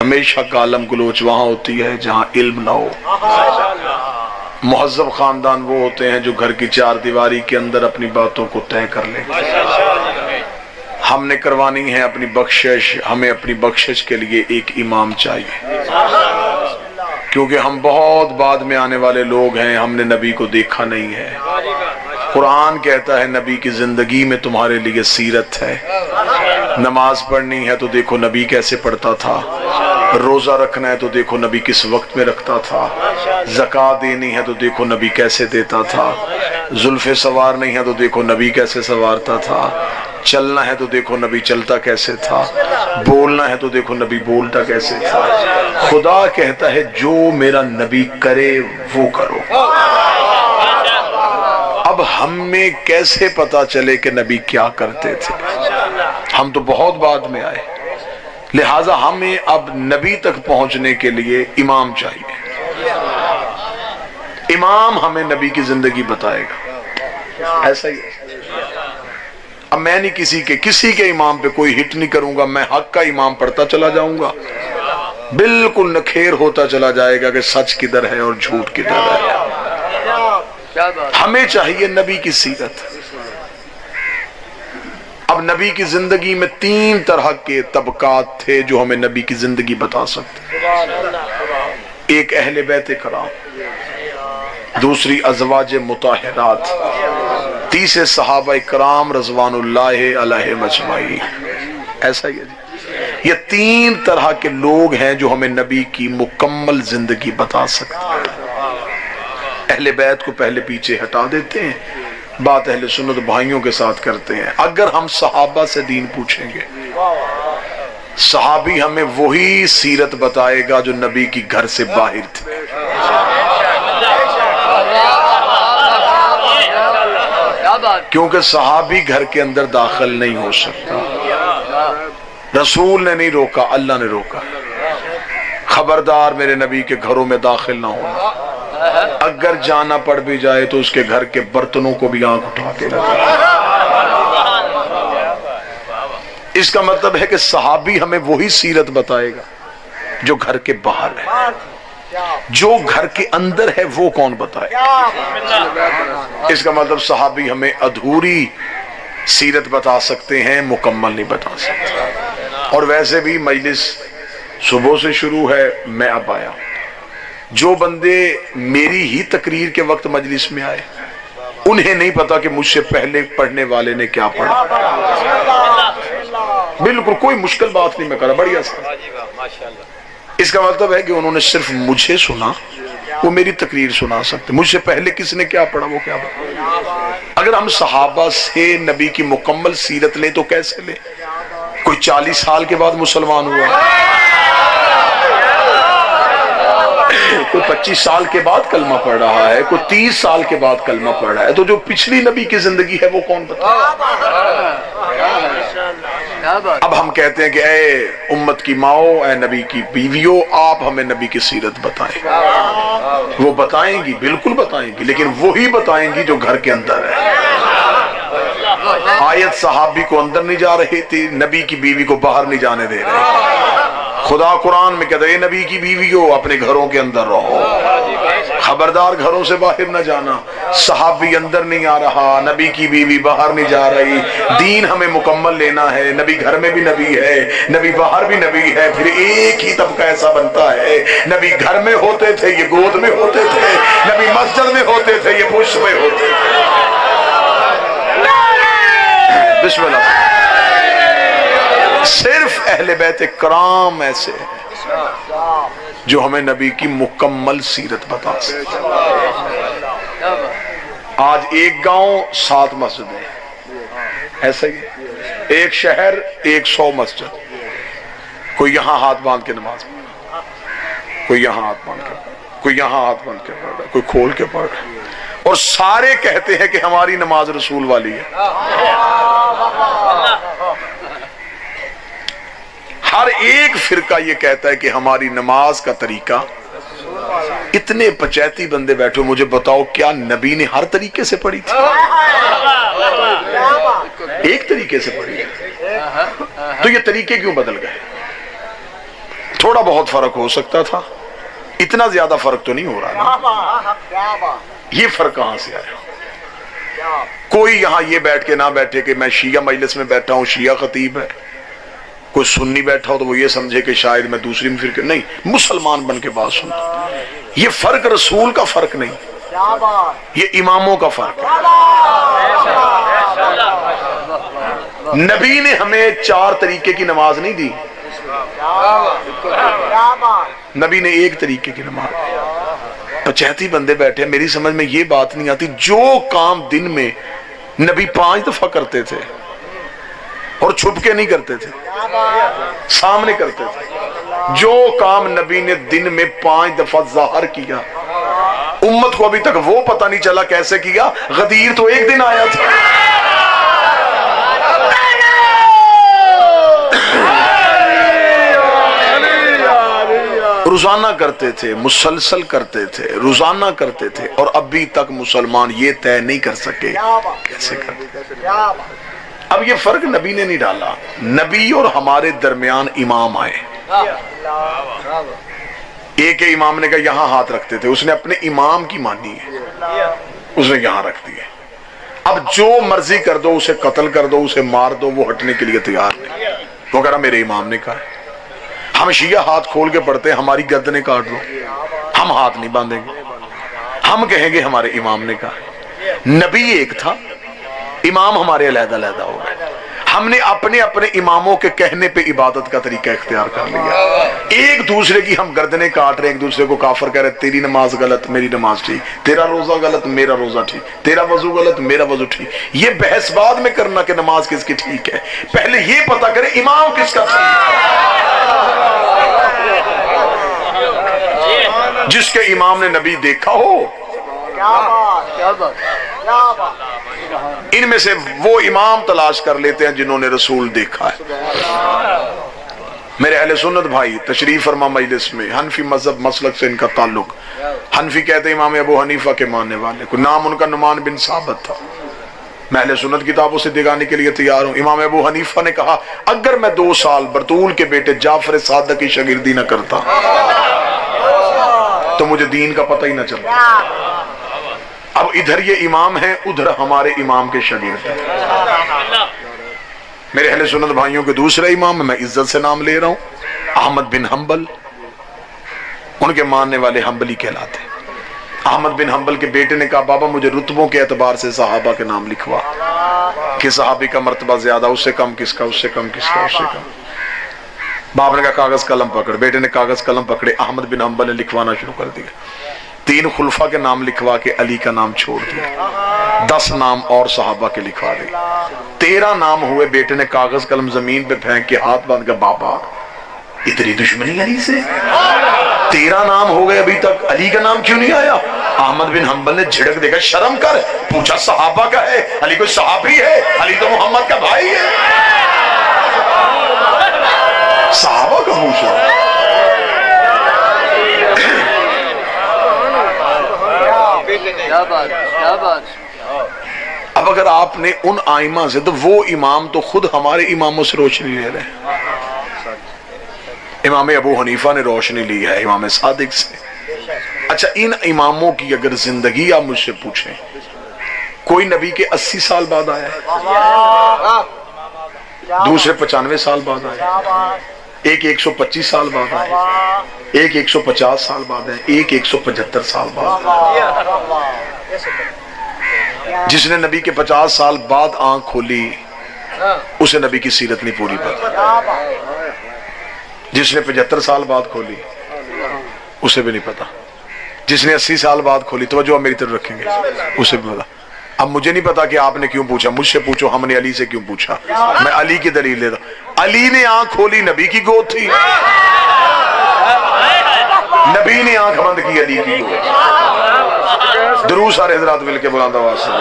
ہمیشہ گالم گلوچ وہاں ہوتی ہے جہاں علم نہ ہو. مہذب خاندان وہ ہوتے ہیں جو گھر کی چار دیواری کے اندر اپنی باتوں کو طے کر لیں. ہم نے کروانی ہے اپنی بخشش، ہمیں اپنی بخشش کے لیے ایک امام چاہیے، کیونکہ ہم بہت بعد میں آنے والے لوگ ہیں، ہم نے نبی کو دیکھا نہیں ہے. قرآن کہتا ہے نبی کی زندگی میں تمہارے لیے سیرت ہے. نماز پڑھنی ہے تو دیکھو نبی کیسے پڑھتا تھا، روزہ رکھنا ہے تو دیکھو نبی کس وقت میں رکھتا تھا، زکوٰۃ دینی ہے تو دیکھو نبی کیسے دیتا تھا، زلفیں سنوارنی ہے تو دیکھو نبی کیسے سنوارتا تھا، چلنا ہے تو دیکھو نبی چلتا کیسے تھا، بولنا ہے تو دیکھو نبی بولتا کیسے تھا. خدا کہتا ہے جو میرا نبی کرے وہ کرو. اب ہمیں کیسے پتا چلے کہ نبی کیا کرتے تھے؟ ہم تو بہت بعد میں آئے، لہٰذا ہمیں اب نبی تک پہنچنے کے لیے امام چاہیے. امام ہمیں نبی کی زندگی بتائے گا. ایسا ہی ہے. اب میں نہیں کسی کے امام پہ کوئی ہٹ نہیں کروں گا، میں حق کا امام پڑھتا چلا جاؤں گا، بالکل نکھیر ہوتا چلا جائے گا کہ سچ کدھر ہے اور جھوٹ کدھر ہے. ہمیں چاہیے نبی کی سیرت. اب نبی کی زندگی میں 3 طرح کے طبقات تھے جو ہمیں نبی کی زندگی بتا سکتے. ایک اہل بیت کرام، دوسری ازواج مطہرات، تیسرے صحابہ کرام رضوان اللہ علیہم اجمعین. ایسا ہی ہے. یہ 3 طرح کے لوگ ہیں جو ہمیں نبی کی مکمل زندگی بتا سکتے ہیں. اہل بیت کو پہلے پیچھے ہٹا دیتے ہیں، بات اہل سنت بھائیوں کے ساتھ کرتے ہیں. اگر ہم صحابہ سے دین پوچھیں گے، صحابی ہمیں وہی سیرت بتائے گا جو نبی کی گھر سے باہر تھے. کیونکہ صحابی گھر کے اندر داخل نہیں ہو سکتا. رسول نے نہیں روکا، اللہ نے روکا. خبردار میرے نبی کے گھروں میں داخل نہ ہونا. اگر جانا پڑ بھی جائے تو اس کے گھر کے برتنوں کو بھی آنکھ اٹھا کے رکھنا. اس کا مطلب ہے کہ صحابی ہمیں وہی سیرت بتائے گا جو گھر کے باہر ہے. جو گھر کے اندر ہے وہ کون بتائے گا؟ اس کا مطلب صحابی ہمیں ادھوری سیرت بتا سکتے ہیں، مکمل نہیں بتا سکتے. اور ویسے بھی مجلس صبح سے شروع ہے، میں اب آیا. جو بندے میری ہی تقریر کے وقت مجلس میں آئے انہیں نہیں پتا کہ مجھ سے پہلے پڑھنے والے نے کیا پڑھا. بالکل کوئی مشکل بات نہیں میں کر رہا، بڑی آسان. اس کا مطلب ہے کہ انہوں نے صرف مجھے سنا، وہ میری تقریر سنا سکتے. مجھ سے پہلے کس نے کیا پڑھا وہ کیا پڑھا. اگر ہم صحابہ سے نبی کی مکمل سیرت لیں تو کیسے لیں؟ کوئی 40 سال کے بعد مسلمان ہوا، کوئی 25 سال کے بعد کلمہ پڑھ رہا ہے، کوئی 30 سال کے بعد کلمہ پڑھ رہا ہے. تو جو پچھلی نبی کی زندگی ہے وہ کون بتا؟ اب ہم کہتے ہیں کہ اے امت کی ماؤ، اے نبی کی بیویوں، آپ ہمیں نبی کی سیرت بتائیں. وہ بتائیں گی، بالکل بتائیں گی، لیکن وہی بتائیں گی جو گھر کے اندر ہے. آیت صحابی کو اندر نہیں جا رہی تھی، نبی کی بیوی کو باہر نہیں جانے دے رہے. خدا قرآن میں کہتا ہے اے نبی کی بیویوں اپنے گھروں کے اندر رہو، خبردار گھروں سے باہر نہ جانا. صحابی اندر نہیں آ رہا، نبی کی بیوی باہر نہیں جا رہی. دین ہمیں مکمل لینا ہے. نبی گھر میں بھی نبی ہے، نبی باہر بھی نبی ہے. پھر ایک ہی طبقہ ایسا بنتا ہے، نبی گھر میں ہوتے تھے یہ گود میں ہوتے تھے، نبی مسجد میں ہوتے تھے یہ پشت میں ہوتے تھے. بسم اللہ. صرف اہل بیت کرام ایسے ہیں جو ہمیں نبی کی مکمل سیرت بتا سکتے. آج ایک گاؤں 7 مسجدیں، ایسا ہی ایک شہر 100 مسجد. کوئی یہاں ہاتھ باندھ کے نماز پڑھ رہا، کوئی یہاں ہاتھ باندھ کے پڑھ رہا، کوئی یہاں ہاتھ باندھ کے پڑھ رہا، کوئی کھول کے پڑھ رہا، اور سارے کہتے ہیں کہ ہماری نماز رسول والی ہے. ہر ایک فرقہ یہ کہتا ہے کہ ہماری نماز کا طریقہ. اتنے پچیتی بندے بیٹھے، مجھے بتاؤ کیا نبی نے ہر طریقے سے پڑھی تھی؟ ایک طریقے سے پڑھی. تو یہ طریقے کیوں بدل گئے؟ تھوڑا بہت فرق ہو سکتا تھا، اتنا زیادہ فرق تو نہیں ہو رہا نا۔ یہ فرق کہاں سے آیا؟ کوئی یہاں یہ بیٹھ کے نہ بیٹھے کہ میں شیعہ مجلس میں بیٹھا ہوں، شیعہ خطیب ہے، کوئی سنی بیٹھا ہو تو وہ یہ سمجھے کہ شاید میں دوسری میں فرقے، نہیں، مسلمان بن کے بات سنتا۔ یہ فرق رسول کا فرق نہیں، یہ اماموں کا فرق ہے۔ نبی نے ہمیں 4 طریقے کی نماز نہیں دی، نبی نے 1 طریقے کی نماز۔ 85 بندے بیٹھے، میری سمجھ میں یہ بات نہیں آتی، جو کام دن میں نبی 5 دفعہ کرتے تھے اور چھپ کے نہیں کرتے تھے، سامنے کرتے تھے، جو کام نبی نے دن میں 5 دفعہ ظاہر کیا، امت کو ابھی تک وہ پتہ نہیں چلا کیسے کیا۔ غدیر تو ایک دن آیا تھا، روزانہ کرتے تھے، مسلسل کرتے تھے، روزانہ کرتے تھے، اور ابھی تک مسلمان یہ طے نہیں کر سکے کیسے کرتے تھے۔ اب یہ فرق نبی نے نہیں ڈالا، نبی اور ہمارے درمیان امام آئے۔ ایک امام نے کہا یہاں ہاتھ رکھتے تھے، اس نے اپنے امام کی مانی ہے، اس نے یہاں رکھ دیے۔ اب جو مرضی کر دو، اسے قتل کر دو، اسے مار دو، وہ ہٹنے کے لیے تیار نہیں۔ وہ کہہ رہا میرے امام نے کہا ہے۔ ہم شیعہ ہاتھ کھول کے پڑھتے ہیں، ہماری گردنیں کاٹ دو، ہم ہاتھ نہیں باندھیں گے، ہم کہیں گے ہمارے امام نے کہا۔ نبی ایک تھا، امام ہمارے علیحدہ علیحدہ ہو گئے۔ ہم نے اپنے اپنے اماموں کے کہنے پہ عبادت کا طریقہ اختیار کر لیا۔ ایک دوسرے کی ہم گردنیں کاٹ رہے ہیں، ایک دوسرے کو کافر کہہ رہے ہیں، تیری نماز غلط میری نماز ٹھیک، تیرا روزہ غلط میرا روزہ ٹھیک، تیرا وضو غلط میرا وضو ٹھیک۔ یہ بحث بعد میں کرنا کہ نماز کس کی ٹھیک ہے، پہلے یہ پتہ کرے امام کس کا ٹھیک ہے۔ جس کے امام نے نبی دیکھا ہو، ان میں سے وہ امام تلاش کر لیتے ہیں جنہوں نے رسول دیکھا ہے۔ میرے اہل سنت بھائی تشریف فرما مجلس میں، حنفی مذہب مسلک سے ان کا تعلق، حنفی کہتے ہیں امام ابو حنیفہ کے ماننے والے، کوئی نام ان کا نعمان بن ثابت تھا۔ میں اہل سنت کتابوں سے دکھانے کے لیے تیار ہوں۔ امام ابو حنیفہ نے کہا اگر میں 2 سال برطول کے بیٹے جعفر صادق کی شاگردی نہ کرتا تو مجھے دین کا پتہ ہی نہ چلتا۔ اب ادھر یہ امام ہیں، ادھر ہمارے امام کے شاگرد ہیں۔ میرے اہل سنت بھائیوں کے دوسرے امام، میں عزت سے نام لے رہا ہوں، احمد بن حنبل، ان کے ماننے والے حنبلی کہلاتے ہیں۔ احمد بن حنبل کے بیٹے نے کہا بابا مجھے رتبوں کے اعتبار سے صحابہ کے نام لکھوا، کہ صحابی کا مرتبہ زیادہ، اس سے کم کس کا، اس سے کم کس کا، اس سے کم۔ باپ نے کہا کاغذ قلم پکڑ، بیٹے نے کاغذ قلم پکڑے، احمد بن حنبل نے لکھوانا شروع کر دیا۔ 3 خلفاء کے نام لکھوا کے علی کا نام چھوڑ دیا، 10 نام اور صحابہ کے لکھوا دے، 13 نام ہوئے۔ بیٹے نے کاغذ قلم زمین پہ پھینک کے ہاتھ باندھ کر بابا اتنی دشمنی علی سے، 13 نام ہو گئے ابھی تک علی کا نام کیوں نہیں آیا؟ احمد بن حنبل نے جھڑک دے کر شرم کر، پوچھا صحابہ کا ہے، علی کوئی صحابی ہے؟ علی تو محمد کا بھائی ہے۔ صحابہ کا پوچھا۔ اب اگر آپ نے ان آئمہ سے، تو وہ امام تو خود ہمارے اماموں سے روشنی لے رہے ہیں۔ امام ابو حنیفہ نے روشنی لی ہے امام صادق سے۔ اچھا ان اماموں کی اگر زندگی آپ مجھ سے پوچھیں، کوئی نبی کے 80 سال بعد آیا ہے، دوسرے 95 سال بعد آئے، ایک 125 سال بعد آئے، ایک 150 سال بعد آئے، ایک 175 سال بعد آئے۔ جس نے نبی کے 50 سال بعد آنکھ کھولی اسے نبی کی سیرت نہیں پوری پتا، جس نے 75 سال بعد کھولی اسے بھی نہیں پتا، جس نے 80 سال بعد کھولی، توجہ میری طرف رکھیں گے، اسے بھی پتا۔ اب مجھے نہیں پتا کہ آپ نے کیوں پوچھا، مجھ سے پوچھو ہم نے علی سے کیوں پوچھا، میں علی کی دلیل لیتا ہوں۔ علی نے آنکھ کھولی نبی کی گود تھی، نبی نے آنکھ بند کی علی کی گود۔ درود سارے حضرات مل کے بلند آواز سے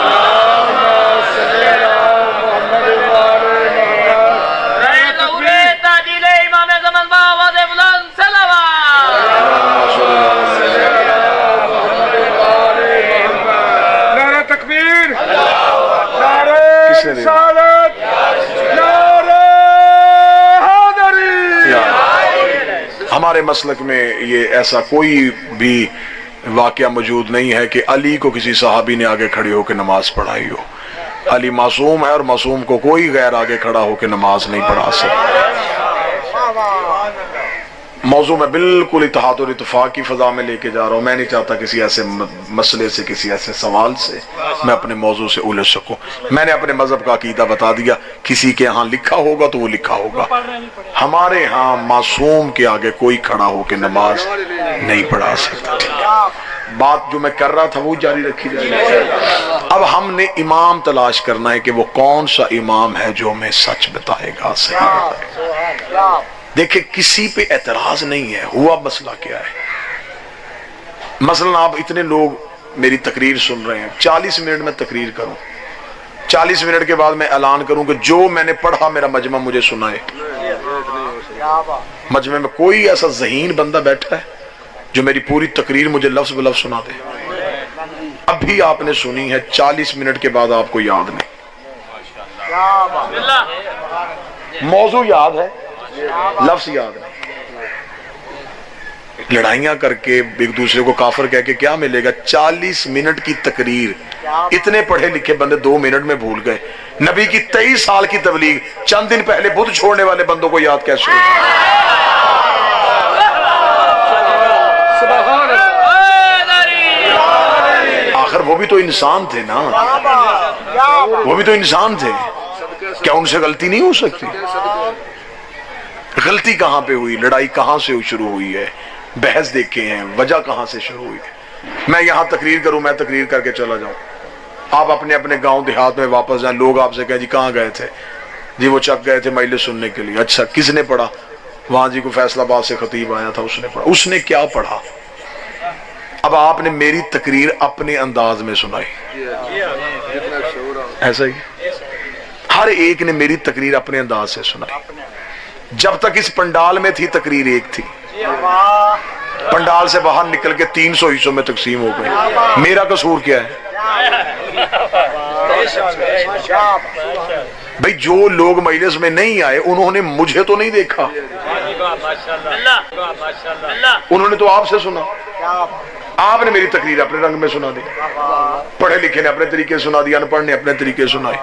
ہمارے مسلک میں یہ ایسا کوئی بھی واقعہ موجود نہیں ہے کہ علی کو کسی صحابی نے آگے کھڑے ہو کے نماز پڑھائی ہو. علی معصوم ہے اور معصوم کو کوئی غیر آگے کھڑا ہو کے نماز نہیں پڑھا سکتا. موضوع میں بالکل اتحاد اور اتفاق کی فضا میں لے کے جا رہا ہوں. میں نہیں چاہتا کسی ایسے مسئلے سے کسی ایسے سوال سے میں اپنے موضوع سے الجھ سکوں. میں نے اپنے مذہب کا عقیدہ بتا دیا. کسی کے ہاں لکھا ہوگا تو وہ لکھا ہوگا. ہمارے ہاں معصوم کے آگے کوئی کھڑا ہو کے نماز نہیں پڑھا سکتا. بات جو میں کر رہا تھا وہ جاری رکھی جائے. اب ہم نے امام تلاش کرنا ہے کہ وہ کون سا امام ہے جو ہمیں سچ بتائے گا, صحیح بتائے گا. دیکھیں کسی پہ اعتراض نہیں ہے. ہوا مسئلہ کیا ہے؟ مثلا آپ اتنے لوگ میری تقریر سن رہے ہیں, 40 منٹ میں تقریر کروں, 40 منٹ کے بعد میں اعلان کروں کہ جو میں نے پڑھا میرا مجمع مجھے سنائے. مجمع میں کوئی ایسا ذہین بندہ بیٹھا ہے جو میری پوری تقریر مجھے لفظ بلفظ سنا دے؟ ابھی آپ نے سنی ہے, 40 منٹ کے بعد آپ کو یاد نہیں. موضوع یاد ہے, لفظ یاد نہیں. لڑائیاں کر کے ایک دوسرے کو کافر کہہ کے کیا ملے گا؟ 40 منٹ کی تقریر اتنے پڑھے لکھے بندے 2 منٹ میں بھول گئے. نبی کی 23 سال کی تبلیغ چند دن پہلے بدھ چھوڑنے والے بندوں کو یاد کیسے ہوگا؟ آخر وہ بھی تو انسان تھے نا, وہ بھی تو انسان تھے. کیا ان سے غلطی نہیں ہو سکتی؟ غلطی کہاں پہ ہوئی؟ لڑائی کہاں سے شروع ہوئی ہے؟ بحث دیکھے ہیں, وجہ کہاں سے شروع ہوئی ہے؟ میں یہاں تقریر کروں, میں تقریر کر کے چلا جاؤں, آپ اپنے اپنے گاؤں دیہات میں واپس جائیں, لوگ آپ سے کہیں جی کہاں گئے تھے؟ جی وہ چک گئے تھے مجلس سننے کے لیے. اچھا کس نے پڑھا؟ وہاں جی کو فیصل آباد سے خطیب آیا تھا, اس نے پڑھا. اس نے کیا پڑھا؟ اب آپ نے میری تقریر اپنے انداز میں سنائی, ایسا ہی ہر ایک نے میری تقریر اپنے انداز سے سنائی. جب تک اس پنڈال میں تھی تقریر ایک تھی, پنڈال سے باہر نکل کے 300 حصوں میں تقسیم ہو گئی. میرا قصور کیا ہے بھئی؟ جو لوگ مجلس میں نہیں آئے انہوں نے مجھے تو نہیں دیکھا, انہوں نے تو آپ سے سنا. آپ نے میری تقریر اپنے رنگ میں سنا دی, پڑھے لکھے نے اپنے طریقے سنا دی, ان پڑھ نے اپنے طریقے سنائی.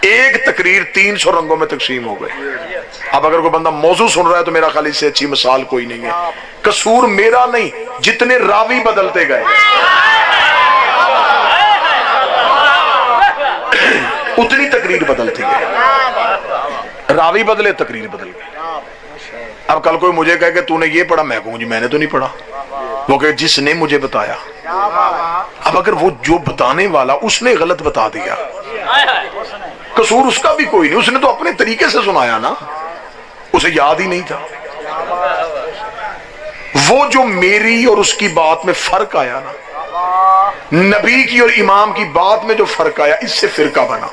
ایک تقریر 300 رنگوں میں تقسیم ہو گئی. اب اگر کوئی بندہ موضوع سن رہا ہے تو میرا خیال اس سے اچھی مثال کوئی نہیں ہے. قصور میرا نہیں, جتنے راوی بدلتے گئے اتنی تقریر بدلتی گئی. راوی بدلے, تقریر بدل گئی. اب کل کوئی مجھے کہے کہ تو نے یہ پڑھا, میں کہوں جی میں نے تو نہیں پڑھا. وہ کہ جس نے مجھے بتایا. اب اگر وہ جو بتانے والا اس نے غلط بتا دیا, قصور اس کا بھی کوئی نہیں, اس نے تو اپنے طریقے سے سنایا نا, اسے یاد ہی نہیں تھا. وہ جو میری اور اس کی بات میں فرق آیا نا, نبی کی اور امام کی بات میں جو فرق آیا, اس سے فرقہ بنا.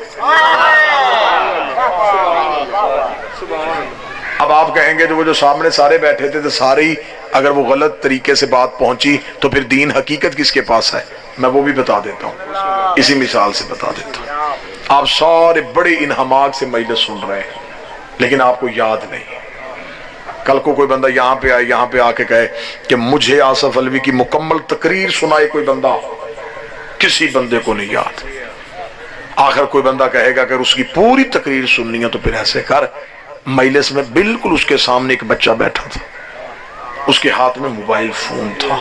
اب آپ کہیں گے جو وہ جو سامنے سارے بیٹھے تھے تو سارے ہی اگر وہ غلط طریقے سے بات پہنچی تو پھر دین حقیقت کس کے پاس ہے؟ میں وہ بھی بتا دیتا ہوں, اسی مثال سے بتا دیتا ہوں. آپ سارے بڑے انہماک سے مجلس سن رہے ہیں لیکن آپ کو یاد نہیں. کل کو کوئی بندہ یہاں پہ آئے, یہاں پہ آ کے کہے کہ مجھے آصف علوی کی مکمل تقریر سنائے کوئی بندہ, کسی بندے کو نہیں یاد. آخر کوئی بندہ کہے گا کہ اس کی پوری تقریر سننی ہے تو پھر ایسے کر, مجلس میں بالکل اس کے سامنے ایک بچہ بیٹھا تھا, اس کے ہاتھ میں موبائل فون تھا,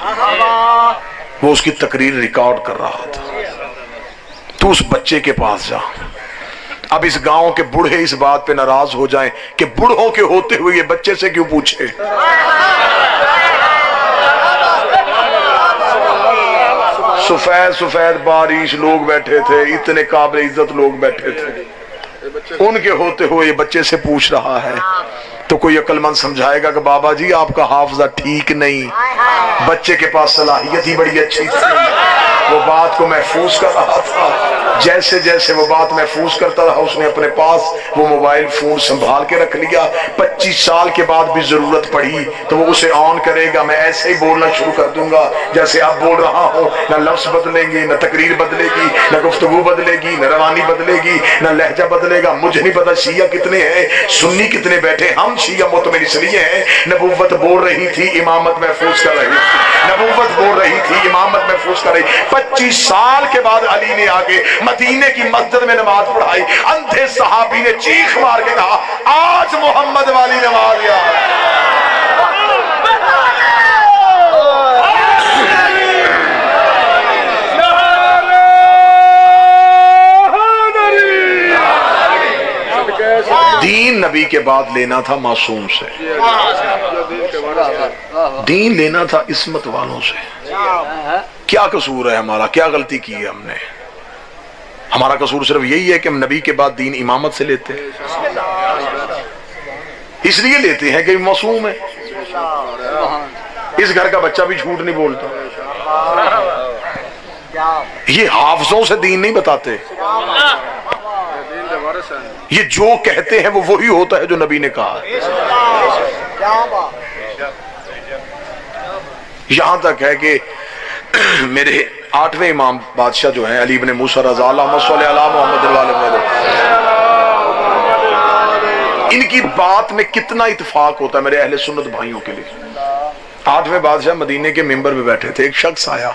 وہ اس کی تقریر ریکارڈ کر رہا تھا. تو اس بچے کے پاس جا. اب اس گاؤں کے بوڑھے اس بات پہ ناراض ہو جائیں کہ بوڑھوں کے ہوتے ہوئے یہ بچے سے کیوں پوچھے. سفید سفید باریش لوگ بیٹھے تھے, اتنے قابل عزت لوگ بیٹھے تھے, ان کے ہوتے ہوئے یہ بچے سے پوچھ رہا ہے. تو کوئی عقل مند سمجھائے گا کہ بابا جی آپ کا حافظہ ٹھیک نہیں, بچے کے پاس صلاحیت ہی بڑی اچھی تھی. وہ بات کو محفوظ کر رہا تھا. جیسے جیسے وہ بات محفوظ کرتا رہا اس نے اپنے پاس وہ موبائل فون سنبھال کے رکھ لیا. 25 سال کے بعد بھی ضرورت پڑی تو وہ اسے آن کرے گا. میں ایسے ہی بولنا شروع کر دوں گا جیسے اب بول رہا ہوں. نہ لفظ بدلیں گے، نہ تقریر بدلے گی، نہ گفتگو بدلے گی، نہ روانی بدلے گی، نہ لہجہ بدلے گا. مجھے نہیں پتا شیعہ کتنے ہیں، سنی کتنے بیٹھے. ہم شیعہ مطمئن اس لیے ہیں نبوت بول رہی تھی، امامت محفوظ کر رہی تھی. نبوت بول رہی تھی، امامت محفوظ کر رہی. 25 سال کے بعد علی نے آگے مدینے کی مسجد میں نماز پڑھائی. اندھے صحابی نے چیخ مار کے کہا آج محمد والی نماز یاد. دین نبی کے بعد لینا تھا معصوم سے، دین لینا تھا عصمت والوں سے. کیا قصور ہے ہمارا؟ کیا غلطی کی ہے ہم نے؟ ہمارا قصور صرف یہی ہے کہ ہم نبی کے بعد دین امامت سے لیتے ہیں. اس لیے لیتے ہیں کہ معصوم ہے. اس گھر کا بچہ بھی جھوٹ نہیں بولتا. یہ حافظوں سے دین نہیں بتاتے. یہ جو کہتے ہیں وہ وہی ہوتا ہے جو نبی نے کہا. یہاں تک ہے کہ میرے 8ویں امام بادشاہ جو ہیں علی بن موسیٰ رضا اللہ صلی اللہ محمد الوالد، ان کی بات میں کتنا اتفاق ہوتا ہے میرے اہل سنت بھائیوں کے لیے. 8ویں بادشاہ مدینے کے ممبر پہ بیٹھے تھے. ایک شخص آیا،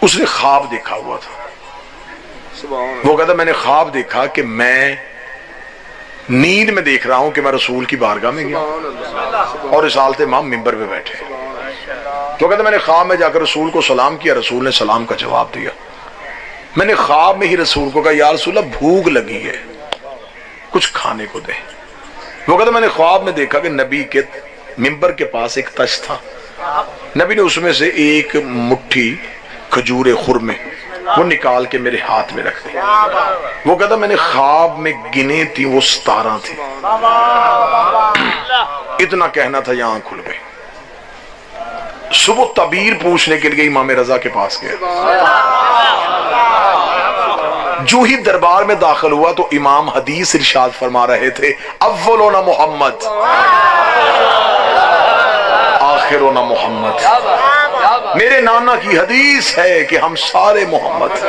اس نے خواب دیکھا ہوا تھا. وہ کہتا میں نے خواب دیکھا کہ میں نیند میں دیکھ رہا ہوں کہ میں رسول کی بارگاہ میں گیا اور رسالت امام ممبر پہ بیٹھے. وہ کہتا میں نے خواب میں جا کر رسول کو سلام کیا، رسول نے سلام کا جواب دیا. میں نے خواب میں ہی رسول کو کہا یا رسول اللہ بھوک لگی ہے، کچھ کھانے کو دیں. وہ کہتا میں نے خواب میں دیکھا کہ نبی کے ممبر کے پاس ایک تش تھا. نبی نے اس میں سے ایک مٹھی کھجور خرمے وہ نکال کے میرے ہاتھ میں رکھ دی. وہ کہتا میں نے خواب میں گنے تھی وہ 17 تھی. اتنا کہنا تھا یہاں کھل گئی. صبح تعبیر پوچھنے کے لیے امام رضا کے پاس گیا. جو ہی دربار میں داخل ہوا تو امام حدیث ارشاد فرما رہے تھے اولونا محمد آخرونا محمد. میرے نانا کی حدیث ہے کہ ہم سارے محمد.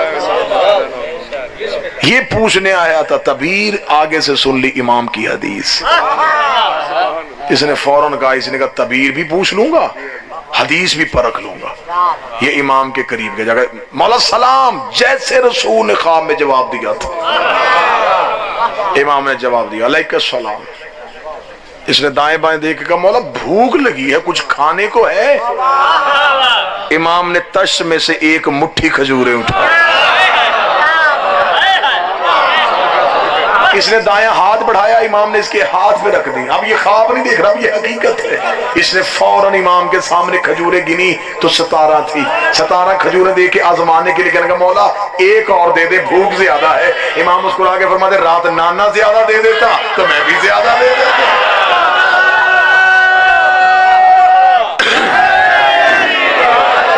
یہ پوچھنے آیا تھا تعبیر، آگے سے سن لی امام کی حدیث. اس نے فوراً کہا، اس نے کہا تعبیر بھی پوچھ لوں گا، حدیث بھی پرکھ لوں گا. یہ امام کے قریب گیا، مولا سلام، جیسے رسول نے خواب میں جواب دیا تھا امام نے جواب دیا علیک السلام. اس نے دائیں بائیں دیکھ کے کہا مولا بھوک لگی ہے، کچھ کھانے کو ہے؟ امام نے تش میں سے ایک مٹھی کھجوریں اٹھا. اس نے دائیں ہاتھ بڑھایا، امام نے اس کے ہاتھ میں رکھ دی. اب یہ خواب نہیں دیکھ رہا، اب یہ حقیقت ہے. اس نے فوراً امام کے سامنے کھجوریں گنی تو 17 تھی. 17 کھجوریں دے کے آزمانے کے لیے کہنے کا مولا ایک اور دے دے، بھوک زیادہ ہے. امام مسکرا کے فرماتے رات نانا زیادہ دے دیتا تو میں بھی زیادہ دے دیتا.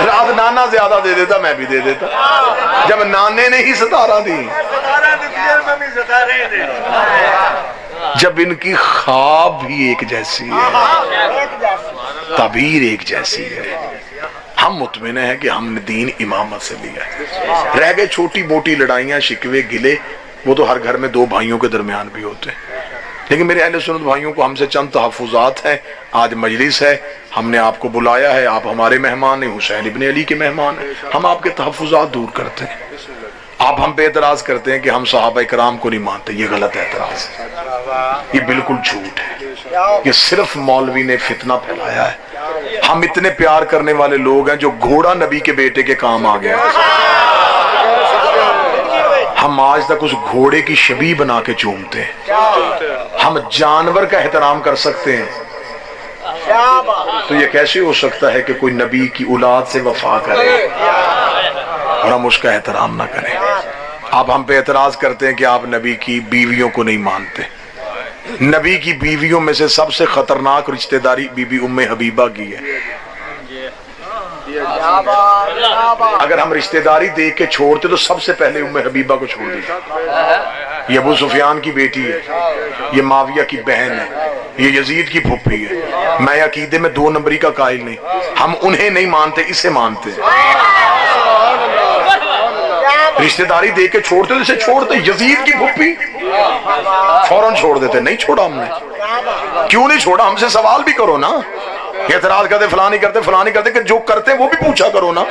رات نانا زیادہ دے دیتا میں بھی دے دیتا. جب نانے نے ہی 17 دی، جب ان کی خواب بھی ایک جیسی ہے، تعبیر ایک جیسی ہے، ہم مطمئن ہیں کہ ہم نے دین امامت سے لیا ہے. رہ گئے چھوٹی موٹی لڑائیاں، شکوے، گلے، وہ تو ہر گھر میں دو بھائیوں کے درمیان بھی ہوتے ہیں. لیکن میرے اہل سنت بھائیوں کو ہم سے چند تحفظات ہیں. آج مجلس ہے، ہم نے آپ کو بلایا ہے، آپ ہمارے مہمان ہیں، حسین ابن علی کے مہمان ہیں. ہم آپ کے تحفظات دور کرتے ہیں. آپ ہم پہ اعتراض کرتے ہیں کہ ہم صحابہ کرام کو نہیں مانتے. یہ غلط اعتراض ہے، یہ بالکل جھوٹ ہے. یہ صرف مولوی نے فتنہ پھیلایا ہے. ہم اتنے پیار کرنے والے لوگ ہیں جو گھوڑا نبی کے بیٹے کے کام آ گیا. ہم آج تک اس گھوڑے کی شبیہ بنا کے چومتے ہیں. ہم جانور کا احترام کر سکتے ہیں تو یہ کیسے ہو سکتا ہے کہ کوئی نبی کی اولاد سے وفا کرے اور ہم اس کا احترام نہ کریں؟ آپ ہم پہ اعتراض کرتے ہیں کہ آپ نبی کی بیویوں کو نہیں مانتے. نبی کی بیویوں میں سے سب سے خطرناک رشتہ داری بی بی ام حبیبہ کی ہے. اگر ہم رشتہ داری دیکھ کے چھوڑتے تو سب سے پہلے ام حبیبہ کو چھوڑ دیتے. یہ ابو سفیان کی بیٹی ہے, یہ معاویہ کی بہن ہے, یہ یزید کی پھوپھی ہے. میں عقیدے میں 2 نمبری کا قائل نہیں, ہم انہیں نہیں مانتے, اسے مانتے. رشتہ داری دیکھ کے چھوڑتے تو اسے چھوڑتے. یزید کی پھوپھی فوراً چھوڑ دیتے. نہیں چھوڑا ہم نے. کیوں نہیں چھوڑا؟ ہم سے سوال بھی کرو نا. اعتراض کرتے فلاں نہیں کرتے, فلاں نہیں کرتے, کہ جو کرتے وہ بھی پوچھا کرو نا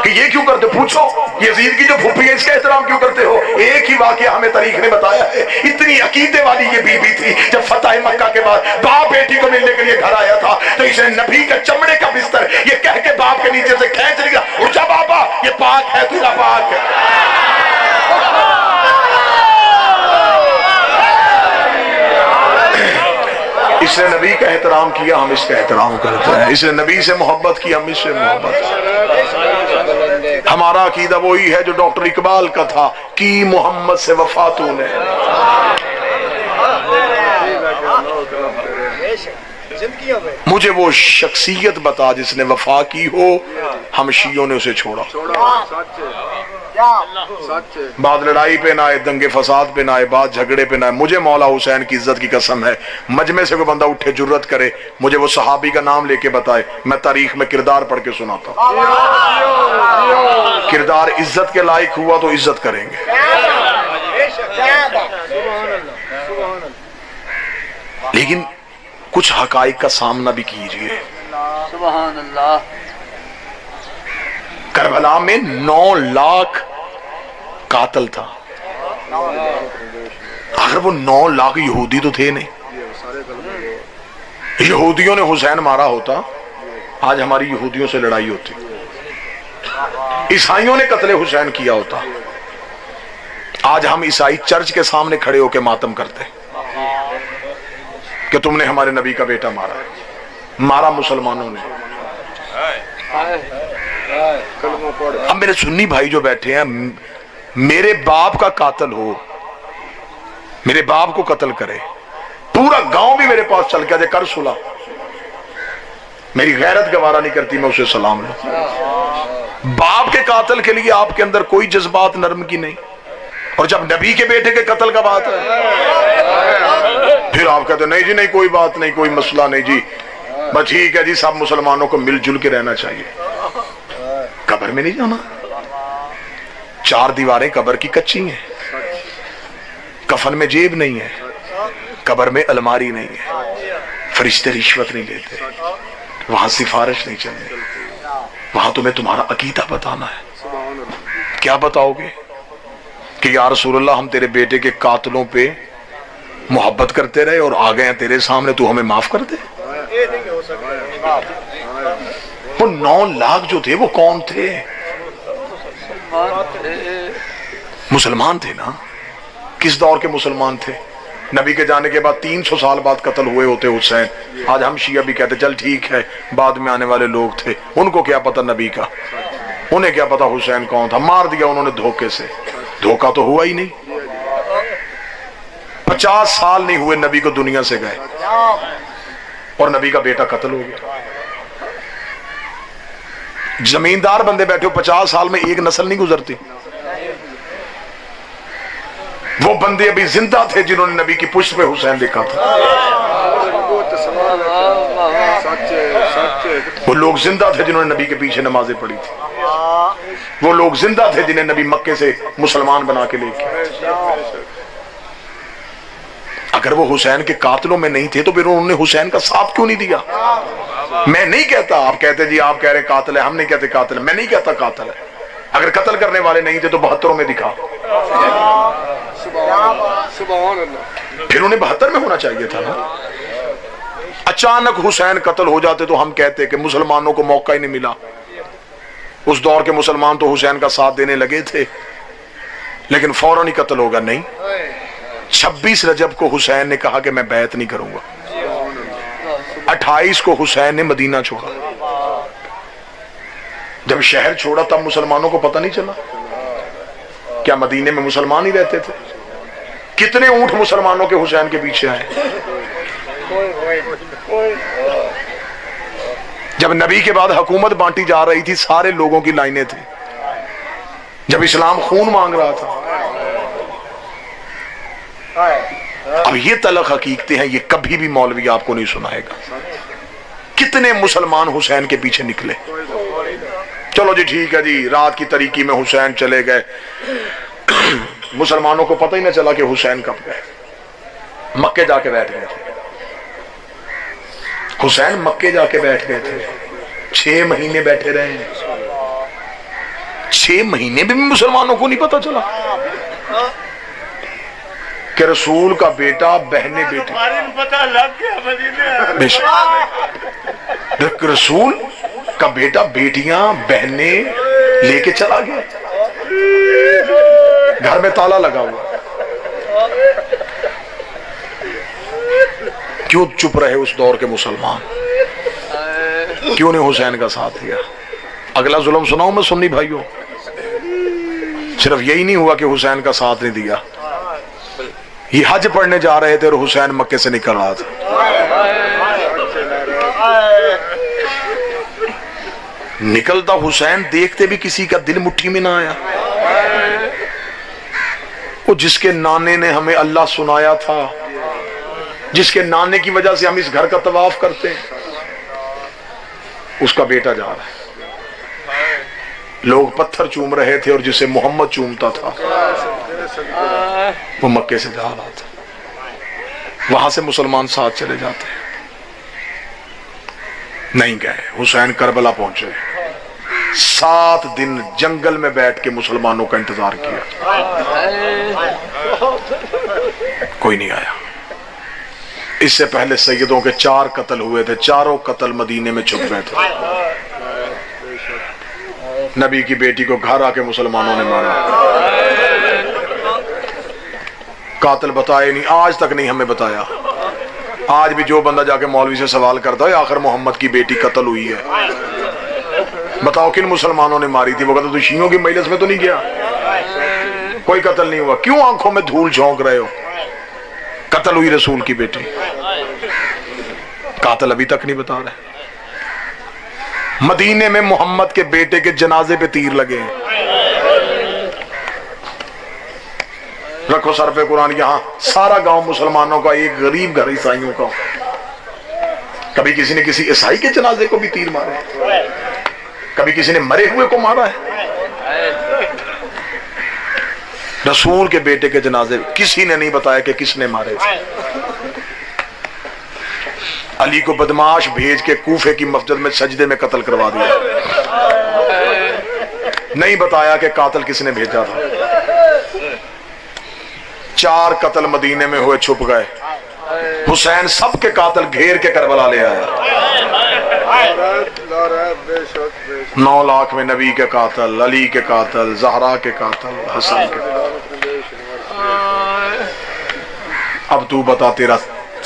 کہ یہ کیوں کرتے. پوچھو یزید کی جو پھوپھی ہے اس کا احترام کیوں کرتے ہو؟ ایک ہی واقعہ ہمیں تاریخ نے بتایا ہے. اتنی عقیدے والی یہ بی بی تھی, جب فتح مکہ کے بعد باپ بیٹی کو ملنے کے لیے گھر آیا تھا تو اس نے نبی کا چمڑے کا بستر یہ کہہ کے باپ کے نیچے سے کھینچ لیا, اٹھ جا بابا, یہ پاک ہے, تجھا پاک ہے. اس نے نبی کا احترام کیا, ہم اس کا احترام کرتے ہیں. اس نے نبی سے محبت کی, ہم اس سے محبت کرتے. ہمارا عقیدہ وہی ہے جو ڈاکٹر اقبال کا تھا, کی محمد سے وفا تو نے. مجھے وہ شخصیت بتا جس نے وفا کی ہو. ہم شیعوں نے اسے چھوڑا. بعد لڑائی پہ نہ آئے, دنگے فساد پہ نہ آئے, بعد جھگڑے پہ نہ آئے. مجھے مولا حسین کی عزت کی قسم ہے, مجمع سے کوئی بندہ اٹھے جرت کرے مجھے وہ صحابی کا نام لے کے بتائے, میں تاریخ میں کردار پڑھ کے سناتا ہوں. کردار عزت کے لائق ہوا تو عزت کریں گے. لیکن کچھ حقائق کا سامنا بھی کیجئے. سبحان اللہ. کربلا میں 9 لاکھ قاتل تھا. اگر وہ 9 لاکھ یہودی تو تھے نہیں. یہودیوں نے حسین مارا ہوتا آج ہماری یہودیوں سے لڑائی ہوتی. عیسائیوں نے قتل حسین کیا ہوتا آج ہم عیسائی چرچ کے سامنے کھڑے ہو کے ماتم کرتے کہ تم نے ہمارے نبی کا بیٹا مارا. مارا مسلمانوں نے. اب میرے سنی بھائی جو بیٹھے ہیں, میرے باپ کا قاتل ہو, میرے باپ کو قتل کرے, پورا گاؤں بھی میرے پاس چل کے آجے کر صلح, میری غیرت گوارا نہیں کرتی میں اسے سلام لوں. باپ کے قاتل کے لیے آپ کے اندر کوئی جذبات نرم کی نہیں, اور جب نبی کے بیٹے کے قتل کا بات ہے پھر آپ کہتے ہیں نہیں جی نہیں کوئی بات نہیں, کوئی مسئلہ نہیں جی, بس ٹھیک ہے جی, سب مسلمانوں کو مل جل کے رہنا چاہیے. قبر میں نہیں جانا. 4 دیواریں قبر کی کچی ہیں, کفن میں جیب نہیں ہے, قبر میں الماری نہیں ہے, فرشتے رشوت نہیں لیتے, وہاں سفارش نہیں چلتی, وہاں تمہیں تمہارا عقیدہ بتانا ہے. کیا بتاؤ گے کہ یا رسول اللہ ہم تیرے بیٹے کے قاتلوں پہ محبت کرتے رہے اور آ گئے ہیں تیرے سامنے, تو ہمیں معاف کر دے. وہ 9 لاکھ جو تھے وہ کون تھے؟ مسلمان تھے نا. کس دور کے مسلمان تھے؟ نبی کے جانے کے بعد 300 سال بعد قتل ہوئے ہوتے حسین. آج ہم شیعہ بھی کہتے چل ٹھیک ہے بعد میں آنے والے لوگ تھے, ان کو کیا پتا نبی کا, انہیں کیا پتا حسین کون تھا. مار دیا انہوں نے دھوکے سے. دھوکہ تو ہوا ہی نہیں. 50 سال نہیں ہوئے نبی کو دنیا سے گئے اور نبی کا بیٹا قتل ہو گیا. زمیندار بندے بیٹھے ہو, 50 سال میں ایک نسل نہیں گزرتی. وہ بندے ابھی زندہ تھے جنہوں نے نبی کی پشت پہ حسین دیکھا تھا. وہ لوگ زندہ تھے جنہوں نے نبی کے پیچھے نمازیں پڑھی تھی. وہ لوگ زندہ تھے جنہیں نبی مکے سے مسلمان بنا کے لے کے. اگر وہ حسین کے قاتلوں میں نہیں تھے تو پھر انہوں نے حسین کا ساتھ کیوں نہیں دیا؟ میں نہیں کہتا, آپ کہتے جی آپ کہہ رہے قاتل ہے, ہم نہیں کہتے قاتل ہے. میں نہیں کہتا قاتل ہے. اگر قتل کرنے والے نہیں تھے تو 72 میں دکھا. پھر انہیں 72 میں ہونا چاہیے تھا نا. اچانک حسین قتل ہو جاتے تو ہم کہتے کہ مسلمانوں کو موقع ہی نہیں ملا. اس دور کے مسلمان تو حسین کا ساتھ دینے لگے تھے لیکن فوراً ہی قتل ہوگا. نہیں, 26 رجب کو حسین نے کہا کہ میں بیعت نہیں کروں گا. 28 کو حسین نے مدینہ چھوڑا. جب شہر چھوڑا تب مسلمانوں کو پتہ نہیں چلا کیا مدینے میں مسلمان ہی رہتے تھے؟ کتنے اونٹ مسلمانوں کے حسین کے پیچھے آئے. جب جب نبی کے بعد حکومت بانٹی جا رہی تھی سارے لوگوں کی لائنیں تھیں، جب اسلام خون مانگ رہا تھا. اب یہ تلخ حقیقتیں ہیں، یہ کبھی بھی مولوی آپ کو نہیں سنائے گا. کتنے مسلمان حسین کے پیچھے نکلے. چلو جی ٹھیک ہے جی، رات کی تاریکی میں حسین چلے گئے، مسلمانوں کو پتہ ہی نہ چلا کہ حسین کب گئے. مکے جا کے بیٹھ گئے تھے حسین، مکے جا کے بیٹھ گئے تھے. 6 مہینے بیٹھے رہے ہیں. 6 مہینے بھی مسلمانوں کو نہیں پتا چلا کہ رسول کا بیٹا بہنیں بیٹے. رسول کا بیٹا بیٹیاں بہنیں لے کے چلا گیا، گھر میں تالا لگا ہوا. کیوں چپ رہے اس دور کے مسلمان؟ کیوں نہیں حسین کا ساتھ دیا؟ اگلا ظلم سناؤں میں سنی بھائیوں، صرف یہی نہیں ہوا کہ حسین کا ساتھ نہیں دیا، یہ حج پڑھنے جا رہے تھے اور حسین مکے سے نکل رہا تھا. نکلتا حسین دیکھتے بھی کسی کا دل مٹھی میں نہ آیا. وہ جس کے نانے نے ہمیں اللہ سنایا تھا، جس کے نانے کی وجہ سے ہم اس گھر کا طواف کرتے ہیں، اس کا بیٹا جا رہا ہے. لوگ پتھر چوم رہے تھے اور جسے محمد چومتا تھا وہ مکے سے جا رہا تھا. وہاں سے مسلمان ساتھ چلے جاتے ہیں. نہیں گئے. حسین کربلا پہنچے، 7 دن جنگل میں بیٹھ کے مسلمانوں کا انتظار کیا، کوئی نہیں آیا. اس سے پہلے سیدوں کے 4 قتل ہوئے تھے، چاروں قتل مدینے میں چھپ گئے تھے. نبی کی بیٹی کو گھر آ کے مسلمانوں نے مارا. قاتل بتائے نہیں، آج تک نہیں ہمیں بتایا. آج بھی جو بندہ جا کے مولوی سے سوال کرتا ہے آخر محمد کی بیٹی قتل ہوئی ہے، بتاؤ کن مسلمانوں نے ماری تھی؟ وہ کہتا تو شیعوں کی مجلس میں تو نہیں گیا، کوئی قتل نہیں ہوا. کیوں آنکھوں میں دھول جھونک رہے ہو؟ قتل ہوئی رسول کی بیٹی. قاتل ابھی تک نہیں بتا رہے. مدینے میں محمد کے بیٹے کے جنازے پہ تیر لگے ہیں. رکھو سر پہ قرآن. یہاں سارا گاؤں مسلمانوں کا، ایک غریب گھر عیسائیوں کا. کبھی کسی نے کسی عیسائی کے جنازے کو بھی تیر مارا؟ کبھی کسی نے مرے ہوئے کو مارا ہے؟ رسول کے بیٹے کے جنازے کسی نے نہیں بتایا کہ کس نے مارے تھے. علی کو بدماش بھیج کے کوفے کی مسجد میں سجدے میں قتل کروا دیا. نہیں بتایا کہ قاتل کس نے بھیجا تھا. 4 قتل مدینے میں ہوئے، چھپ گئے. حسین سب کے قاتل گھیر کے کربلا لے آیا. 9 لاکھ میں نبی کے قاتل، علی کے قاتل، زہرا کے قاتل، حسن کے قاتل. اب تو بتا تیرا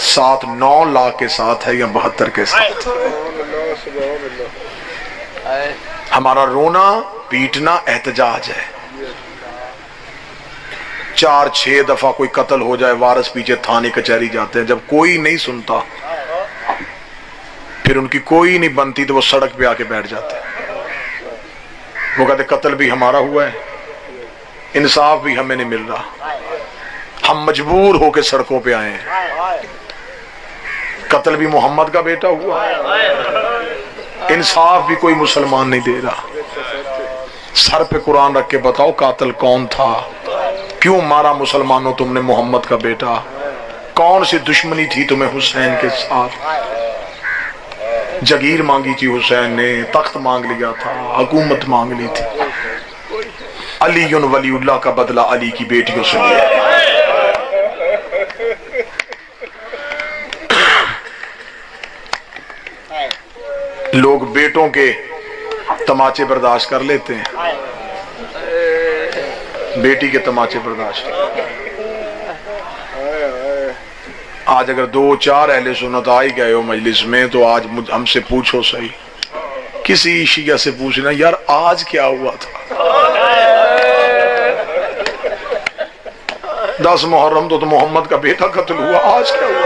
ساتھ 9 لاکھ کے ساتھ ہے یا 72 کے ساتھ؟ ہمارا رونا پیٹنا احتجاج ہے. 4-6 دفعہ کوئی قتل ہو جائے، وارث پیچھے تھانے کچہری جاتے ہیں. جب کوئی نہیں سنتا، پھر ان کی کوئی نہیں بنتی تو وہ سڑک پہ آ کے بیٹھ جاتے ہیں. وہ کہتے قتل بھی ہمارا ہوا ہے، انصاف بھی ہمیں نہیں مل رہا، ہم مجبور ہو کے سڑکوں پہ آئے ہیں. قتل بھی محمد کا بیٹا ہوا، انصاف بھی کوئی مسلمان نہیں دے رہا. سر پہ قرآن رکھ کے بتاؤ قاتل کون تھا؟ کیوں مارا مسلمانوں تم نے محمد کا بیٹا؟ کون سی دشمنی تھی تمہیں حسین کے ساتھ؟ جگیر مانگی تھی حسین نے، تخت مانگ لیا تھا، حکومت مانگ لی تھی. علی ولی اللہ کا بدلہ علی کی بیٹیوں سے لیا. لوگ بیٹوں کے تماچے برداشت کر لیتے ہیں، بیٹی کے تماچے برداشت. آج اگر 2-4 اہل سنت آئی گئے ہو مجلس میں تو آج ہم سے پوچھو صحیح، کسی شیعہ سے پوچھنا یار آج کیا ہوا تھا. 10 محرم تو محمد کا بیٹا قتل ہوا، آج کیا ہوا؟